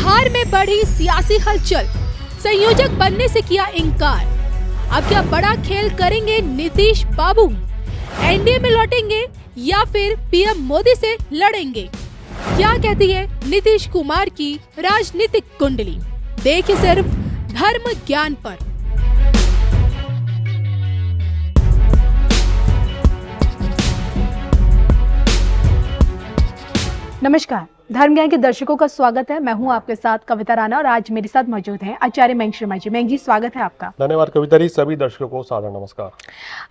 बिहार में बढ़ी सियासी हलचल, संयोजक बनने से किया इनकार। अब क्या बड़ा खेल करेंगे नीतीश बाबू? एनडीए में लौटेंगे या फिर पीएम मोदी से लड़ेंगे? क्या कहती है नीतीश कुमार की राजनीतिक कुंडली? देखिए सिर्फ धर्म ज्ञान पर। नमस्कार, धर्म ज्ञान के दर्शकों का स्वागत है। मैं हूं आपके साथ कविता राणा और आज मेरे साथ मौजूद हैं आचार्य मयंक शर्मा जी। मयंक जी, स्वागत है आपका। धन्यवाद कविता जी। सभी दर्शकों को सादर नमस्कार।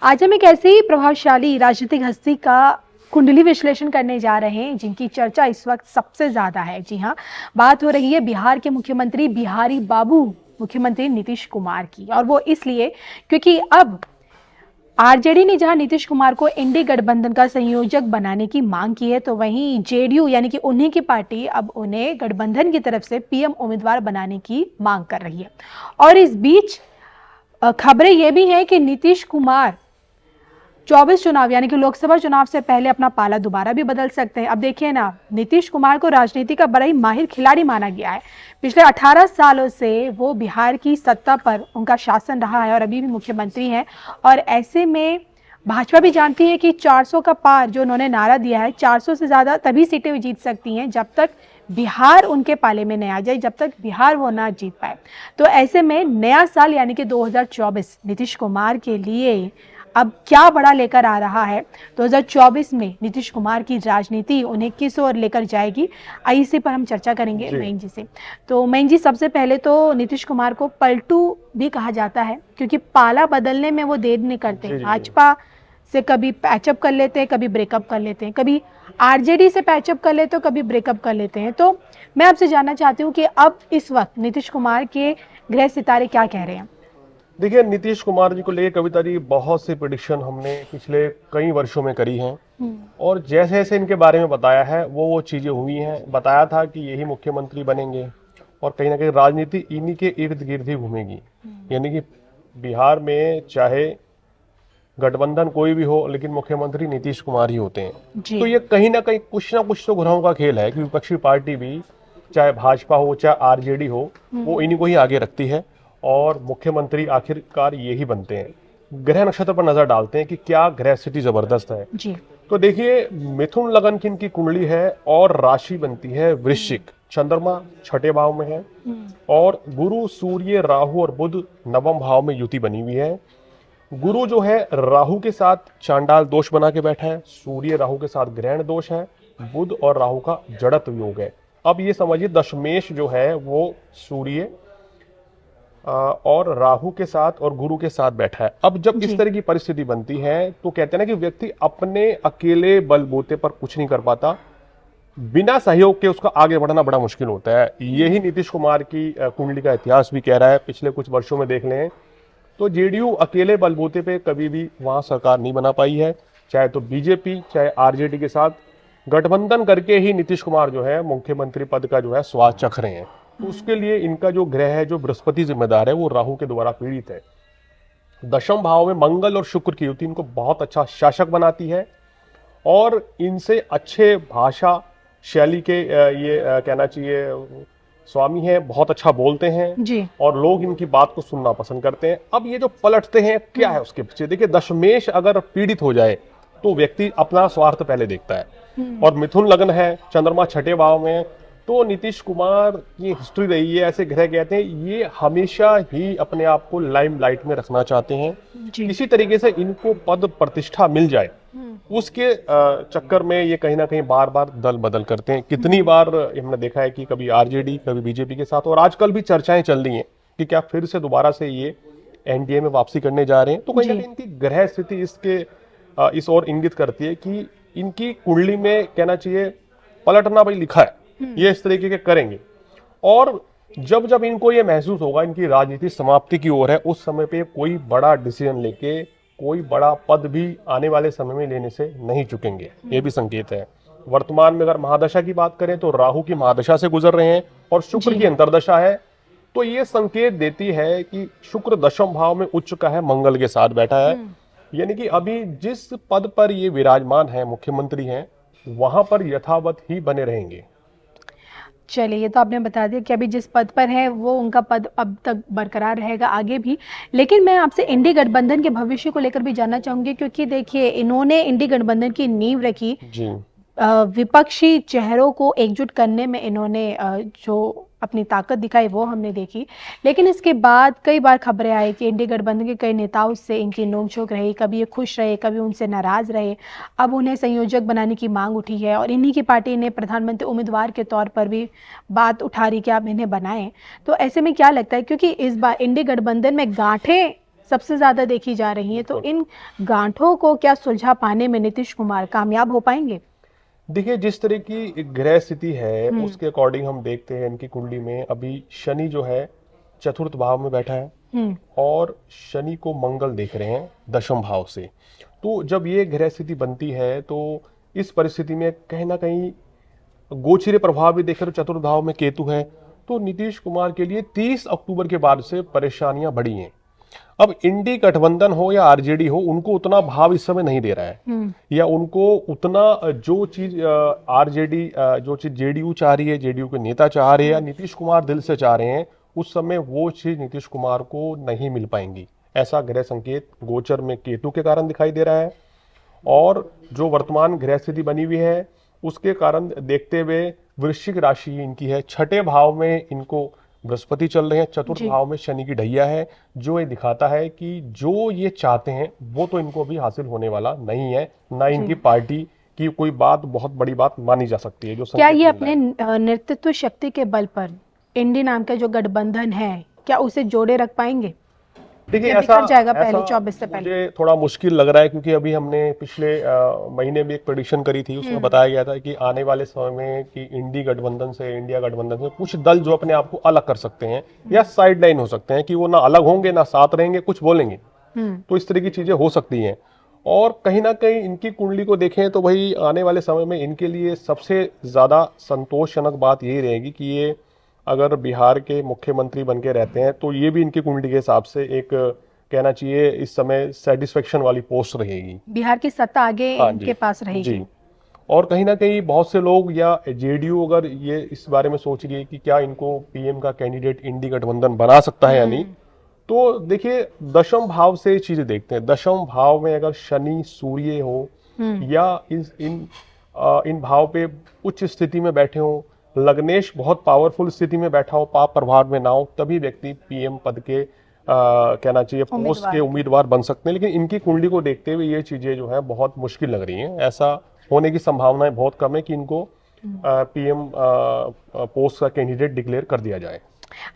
आज हम एक ऐसे ही प्रभावशाली राजनीतिक हस्ती का कुंडली विश्लेषण करने जा रहे हैं जिनकी चर्चा इस वक्त सबसे ज्यादा है। जी हाँ, बात हो रही है बिहार के मुख्यमंत्री बिहारी बाबू मुख्यमंत्री नीतीश कुमार की। और वो इसलिए क्योंकि अब आरजेडी ने जहां नीतीश कुमार को एनडीए गठबंधन का संयोजक बनाने की मांग की है, तो वहीं जेडीयू यानी कि उन्हीं की पार्टी अब उन्हें गठबंधन की तरफ से पीएम उम्मीदवार बनाने की मांग कर रही है। और इस बीच खबरें ये भी हैं कि नीतीश कुमार 24 चुनाव यानी कि लोकसभा चुनाव से पहले अपना पाला दोबारा भी बदल सकते हैं। अब देखिए ना, नीतीश कुमार को राजनीति का बड़ा ही माहिर खिलाड़ी माना गया है। पिछले 18 सालों से वो बिहार की सत्ता पर उनका शासन रहा है और अभी भी मुख्यमंत्री हैं। और ऐसे में भाजपा भी जानती है कि 400 का पार जो उन्होंने नारा दिया है, 400 से ज़्यादा तभी सीटें जीत सकती हैं जब तक बिहार उनके पाले में नहीं आ जाए, जब तक बिहार वो ना जीत पाए। तो ऐसे में नया साल यानी कि 2024 नीतीश कुमार के लिए अब क्या बड़ा लेकर आ रहा है? 2024 में नीतीश कुमार की राजनीति उन्हें किस ओर लेकर जाएगी, इसी पर हम चर्चा करेंगे मयंक जी से। तो मयंक जी, सबसे पहले तो नीतीश कुमार को पलटू भी कहा जाता है क्योंकि पाला बदलने में वो देर नहीं करते। भाजपा से कभी पैचअप कर लेते हैं, कभी ब्रेकअप कर लेते हैं, कभी आरजेडी से पैचअप कर लेते हैं, कभी ब्रेकअप कर लेते हैं। तो मैं आपसे जानना चाहती हूँ कि अब इस वक्त नीतीश कुमार के गृह सितारे क्या कह रहे हैं? देखिए, नीतीश कुमार जी को लेकर कविता जी बहुत सी प्रेडिक्शन हमने पिछले कई वर्षों में करी हैं और जैसे जैसे इनके बारे में बताया है वो चीजें हुई हैं। बताया था कि यही मुख्यमंत्री बनेंगे और कहीं ना कहीं राजनीति इन्हीं के इर्द गिर्द ही घूमेगी। यानी कि बिहार में चाहे गठबंधन कोई भी हो, लेकिन मुख्यमंत्री नीतीश कुमार ही होते हैं। तो ये कहीं ना कुछ तो ग्रहों का खेल है कि विपक्षी पार्टी भी, चाहे भाजपा हो चाहे आरजेडी हो, वो इन्हीं को ही आगे रखती है और मुख्यमंत्री आखिरकार यही बनते हैं। ग्रह नक्षत्र पर नजर डालते हैं कि क्या ग्रह स्थिति जबरदस्त है जी। तो देखिए, मिथुन लगन की इनकी कुंडली है और राशि बनती है वृश्चिक। चंद्रमा छठे भाव में है और गुरु, सूर्य, राहु और बुध नवम भाव में युति बनी हुई है। गुरु जो है राहु के साथ चांडाल दोष बना के बैठा है, सूर्य राहु के साथ ग्रहण दोष है, बुध और राहु का जड़त्व योग है। अब ये समझिए, दशमेश जो है वो सूर्य और राहु के साथ और गुरु के साथ बैठा है। अब जब इस तरह की परिस्थिति बनती है तो कहते हैं ना कि व्यक्ति अपने अकेले बलबूते पर कुछ नहीं कर पाता, बिना सहयोग के उसका आगे बढ़ना बड़ा मुश्किल होता है। यही नीतीश कुमार की कुंडली का इतिहास भी कह रहा है। पिछले कुछ वर्षों में देख लें तो जेडीयू अकेले बलबूते पे कभी भी वहां सरकार नहीं बना पाई है, चाहे तो बीजेपी चाहे आरजेडी के साथ गठबंधन करके ही नीतीश कुमार जो है मुख्यमंत्री पद का जो है स्वाद चख रहे हैं। तो उसके लिए इनका जो ग्रह है, जो बृहस्पति जिम्मेदार है, वो राहु के द्वारा पीड़ित है। दशम भाव में मंगल और शुक्र की युति इनको बहुत अच्छा शासक बनाती है और इनसे अच्छे भाषा शैली के ये कहना चाहिए स्वामी हैं, बहुत अच्छा बोलते हैं जी। और लोग इनकी बात को सुनना पसंद करते हैं। अब ये जो पलटते हैं, क्या है उसके पीछे? देखिए, दशमेश अगर पीड़ित हो जाए तो व्यक्ति अपना स्वार्थ पहले देखता है और मिथुन लग्न है, चंद्रमा छठे भाव में, तो नीतीश कुमार की हिस्ट्री रही है, ऐसे ग्रह कहते हैं, ये हमेशा ही अपने आप को लाइमलाइट में रखना चाहते हैं। किसी तरीके से इनको पद प्रतिष्ठा मिल जाए, उसके चक्कर में ये कहीं ना कहीं बार बार दल बदल करते हैं। कितनी बार हमने देखा है कि कभी आरजेडी कभी बीजेपी के साथ, और आजकल भी चर्चाएं चल रही हैं कि क्या फिर से दोबारा से ये एनडीए में वापसी करने जा रहे हैं। तो कहीं ना कहीं इनकी ग्रह स्थिति इस ओर इंगित करती है कि इनकी कुंडली में कहना चाहिए पलटना भाई लिखा है, ये इस तरीके के करेंगे। और जब जब इनको ये महसूस होगा इनकी राजनीति समाप्ति की ओर है, उस समय पे कोई बड़ा डिसीजन लेके कोई बड़ा पद भी आने वाले समय में लेने से नहीं चुकेंगे, ये भी संकेत है। वर्तमान में अगर महादशा की बात करें तो राहु की महादशा से गुजर रहे हैं और शुक्र की अंतर्दशा है, तो ये संकेत देती है कि शुक्र दशम भाव में उच्च का है, मंगल के साथ बैठा है। यानी कि अभी जिस पद पर ये विराजमान है, मुख्यमंत्री हैं, वहां पर यथावत ही बने रहेंगे। चलिए, ये तो आपने बता दिया कि अभी जिस पद पर है वो उनका पद अब तक बरकरार रहेगा आगे भी। लेकिन मैं आपसे इंडी गठबंधन के भविष्य को लेकर भी जानना चाहूंगी, क्योंकि देखिए इन्होंने इंडी गठबंधन की नींव रखी, जी विपक्षी चेहरों को एकजुट करने में इन्होंने जो अपनी ताकत दिखाई वो हमने देखी। लेकिन इसके बाद कई बार खबरें आई कि इंडी गठबंधन के कई नेताओं से इनकी नोकझोंक रही, कभी ये खुश रहे, कभी उनसे नाराज रहे। अब उन्हें संयोजक बनाने की मांग उठी है और इन्हीं की पार्टी ने प्रधानमंत्री उम्मीदवार के तौर पर भी बात उठा रही कि आप इन्हें बनाएं। तो ऐसे में क्या लगता है, क्योंकि इस बार इंडी गठबंधन में गांठें सबसे ज्यादा देखी जा रही हैं, तो इन गांठों को क्या सुलझा पाने में नीतीश कुमार कामयाब हो पाएंगे? देखिए, जिस तरह की ग्रह स्थिति है उसके अकॉर्डिंग हम देखते हैं इनकी कुंडली में अभी शनि जो है चतुर्थ भाव में बैठा है और शनि को मंगल देख रहे हैं दशम भाव से। तो जब ये ग्रह स्थिति बनती है तो इस परिस्थिति में कहीं ना कहीं गोचरीय प्रभाव भी देखें तो चतुर्थ भाव में केतु है, तो नीतीश कुमार के लिए 30 अक्टूबर के बाद से परेशानियां बढ़ी हैं। अब इंडी गठबंधन हो या आरजेडी हो, उनको उतना भाव इस समय नहीं दे रहा है या उनको उतना जो चीज आरजेडी जो चीज जेडीयू चाह रही है, जेडीयू के नेता चाह रहे हैं या नीतीश कुमार दिल से चाह रहे हैं, उस समय वो चीज नीतीश कुमार को नहीं मिल पाएंगी। ऐसा ग्रह संकेत गोचर में केतु के कारण दिखाई दे रहा है और जो वर्तमान ग्रह स्थिति बनी हुई है उसके कारण देखते हुए वृश्चिक राशि इनकी है, छठे भाव में इनको बृहस्पति चल रहे हैं, चतुर्थ भाव में शनि की ढैया है, जो ये दिखाता है कि जो ये चाहते हैं वो तो इनको अभी हासिल होने वाला नहीं है, ना इनकी पार्टी की कोई बात बहुत बड़ी बात मानी जा सकती है। जो क्या ये अपने नेतृत्व शक्ति के बल पर इंडी नाम का जो गठबंधन है क्या उसे जोड़े रख पाएंगे? देखिए, जाएगा पहले 24 से पहले मुझे थोड़ा मुश्किल लग रहा है, क्योंकि अभी हमने पिछले महीने में एक प्रेडिक्शन करी थी, उसमें बताया गया था कि आने वाले समय में कि इंडी गठबंधन से, इंडिया गठबंधन से कुछ दल जो अपने आप को अलग कर सकते हैं या साइड लाइन हो सकते हैं, कि वो ना अलग होंगे ना साथ रहेंगे, कुछ बोलेंगे, तो इस तरह की चीजें हो सकती हैं। और कहीं ना कहीं इनकी कुंडली को देखें तो भाई आने वाले समय में इनके लिए सबसे ज्यादा संतोषजनक बात यही रहेगी कि ये अगर बिहार के मुख्यमंत्री बन के रहते हैं तो ये भी इनकी कुंडली के हिसाब से एक कहना चाहिए इस समय सेटिस्फेक्शन वाली पोस्ट रहेगी। बिहार की सत्ता आगे इनके पास रहेगी जी। और कहीं ना कहीं बहुत से लोग या जेडीयू अगर ये इस बारे में सोच रही है कि क्या इनको पीएम का कैंडिडेट इंडी गठबंधन बना सकता है या नहीं, तो देखिए दशम भाव से चीजें देखते हैं। दशम भाव में अगर शनि सूर्य हो या इन भाव पे उच्च स्थिति में बैठे हो, लग्नेश बहुत पावरफुल स्थिति में बैठा हो, पाप प्रभाव में ना हो, तभी व्यक्ति पीएम पद के कहना चाहिए पोस्ट के उम्मीदवार बन सकते हैं। लेकिन इनकी कुंडली को देखते हुए ये चीजें जो है बहुत मुश्किल लग रही हैं। ऐसा होने की संभावनाएं बहुत कम है कि इनको पीएम पोस्ट का कैंडिडेट डिक्लेयर कर दिया जाए।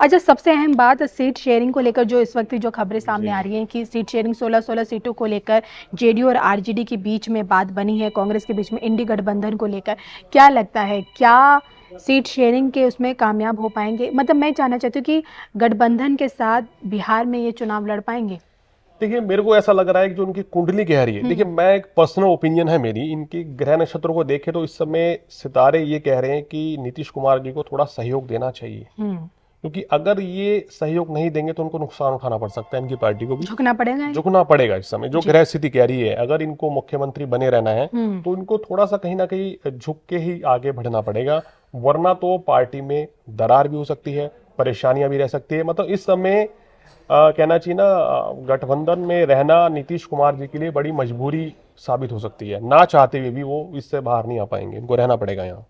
अच्छा, सबसे अहम बात सीट शेयरिंग को लेकर जो इस वक्त जो खबरें सामने आ रही हैं कि सीट शेयरिंग 16-16 सीटों को लेकर जेडीयू और आरजेडी के बीच में बात बनी है, कांग्रेस के बीच में इंडी गठबंधन को लेकर क्या लगता है, क्या सीट शेयरिंग के उसमें कामयाब हो पाएंगे? मतलब मैं जानना चाहती हूँ कि गठबंधन के साथ बिहार में ये चुनाव लड़ पाएंगे? देखिए, मेरे को ऐसा लग रहा है कि जो उनकी कुंडली कह रही है, देखिए मैं एक पर्सनल ओपिनियन है मेरी, इनकी ग्रह नक्षत्रों को देखे तो इस समय सितारे ये कह रहे हैं कि नीतीश कुमार जी को थोड़ा सहयोग देना चाहिए, क्योंकि अगर ये सहयोग नहीं देंगे तो उनको नुकसान उठाना पड़ सकता है, इनकी पार्टी को भी झुकना पड़ेगा इस समय। जो ग्रह स्थिति कह रही है अगर इनको मुख्यमंत्री बने रहना है तो इनको थोड़ा सा कहीं ना कहीं झुक के ही आगे बढ़ना पड़ेगा, वरना तो पार्टी में दरार भी हो सकती है, परेशानियां भी रह सकती है। मतलब इस समय कहना चाहिए ना, गठबंधन में रहना नीतीश कुमार जी के लिए बड़ी मजबूरी साबित हो सकती है, ना चाहते हुए भी वो इससे बाहर नहीं आ पाएंगे, इनको रहना पड़ेगा यहाँ।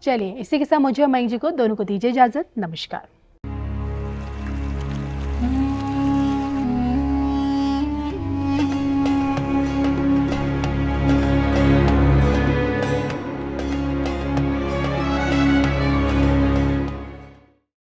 चलिए, इसी के साथ मुझे और मयंक जी को दोनों को दीजिए इजाजत। नमस्कार।